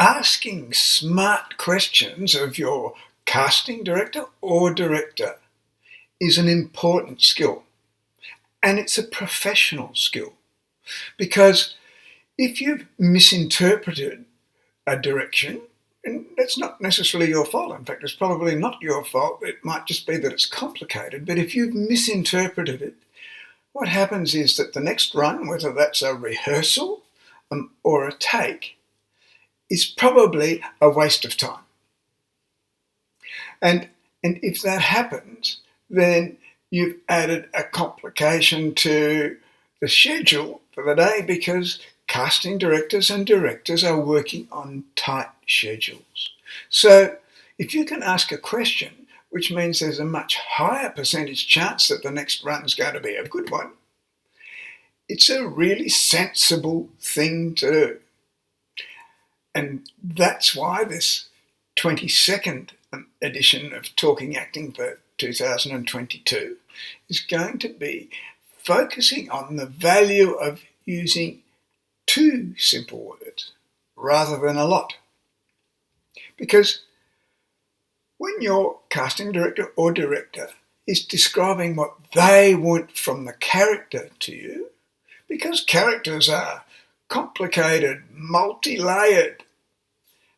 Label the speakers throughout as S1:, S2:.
S1: asking smart questions of your casting director or director is an important skill, and it's a professional skill, because if you've misinterpreted a direction, and that's not necessarily your fault. In fact, it's probably not your fault. It might just be that it's complicated. But if you've misinterpreted it, what happens is that the next run, whether that's a rehearsal or a take, is probably a waste of time. And if that happens, then you've added a complication to the schedule for the day, because casting directors and directors are working on tight schedules. So if you can ask a question, which means there's a much higher percentage chance that the next run's going to be a good one, it's a really sensible thing to do. And that's why this 22nd edition of Talking Acting for 2022 is going to be focusing on the value of using 2 simple words rather than a lot. Because when your casting director or director is describing what they want from the character to you, because characters are complicated, multi-layered,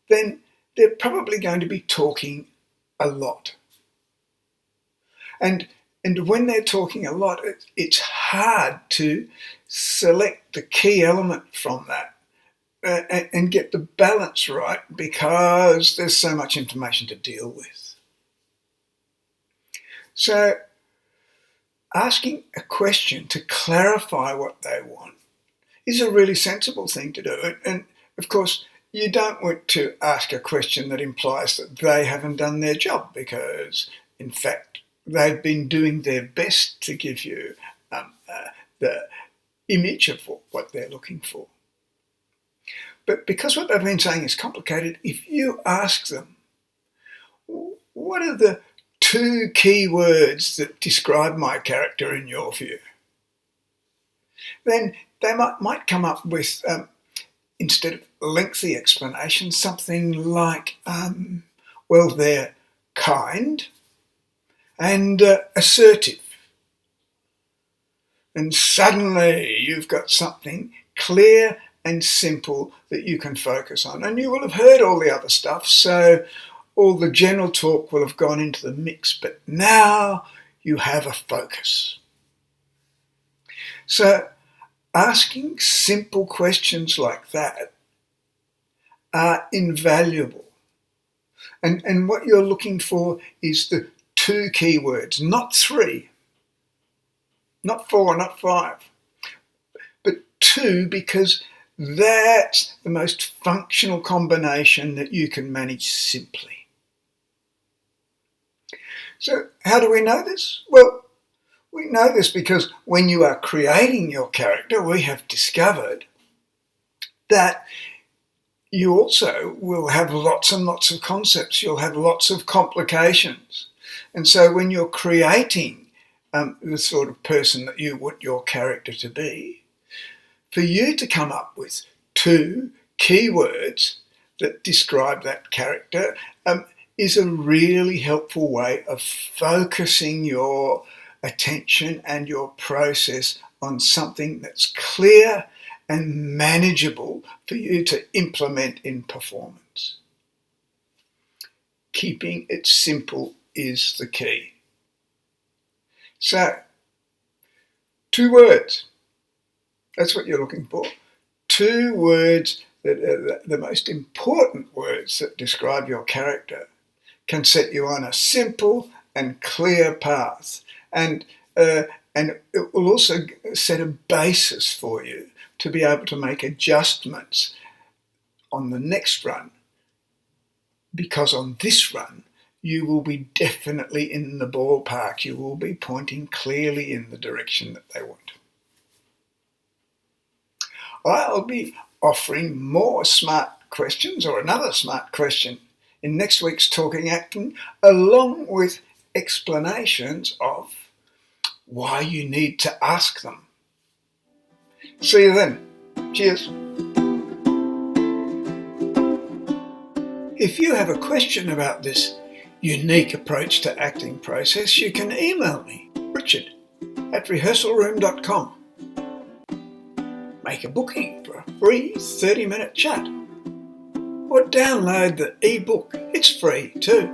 S1: then they're probably going to be talking a lot. And when they're talking a lot, it's hard to select the key element from that and get the balance right, because there's so much information to deal with. So asking a question to clarify what they want is a really sensible thing to do. And of course, you don't want to ask a question that implies that they haven't done their job, because in fact they've been doing their best to give you the image of what they're looking for. But because what they've been saying is complicated, if you ask them, what are the 2 key words that describe my character in your view? Then they might come up with, instead of lengthy explanations, something like, well, they're kind and assertive. And suddenly you've got something clear and simple that you can focus on. And you will have heard all the other stuff, so all the general talk will have gone into the mix, but now you have a focus. So asking simple questions like that are invaluable. And what you're looking for is the 2 key words, not 3, not 4, not 5, but 2, because that's the most functional combination that you can manage simply. So how do we know this? Well, we know this because when you are creating your character, we have discovered that you also will have lots and lots of concepts. You'll have lots of complications. And so when you're creating the sort of person that you want your character to be, for you to come up with 2 keywords that describe that character is a really helpful way of focusing your attention and your process on something that's clear and manageable for you to implement in performance. Keeping it simple is the key. So, 2 words. That's what you're looking for. 2 words that are the most important words that describe your character, can set you on a simple and clear path. And it will also set a basis for you to be able to make adjustments on the next run, because on this run you will be definitely in the ballpark. You will be pointing clearly in the direction that they want. I'll be offering more smart questions, or another smart question, in next week's Talking Acting, along with explanations of why you need to ask them. See you then. Cheers. If you have a question about this unique approach to acting process, you can email me, richard@rehearsalroom.com. Make a booking for a free 30-minute chat. Or download the ebook. It's free too.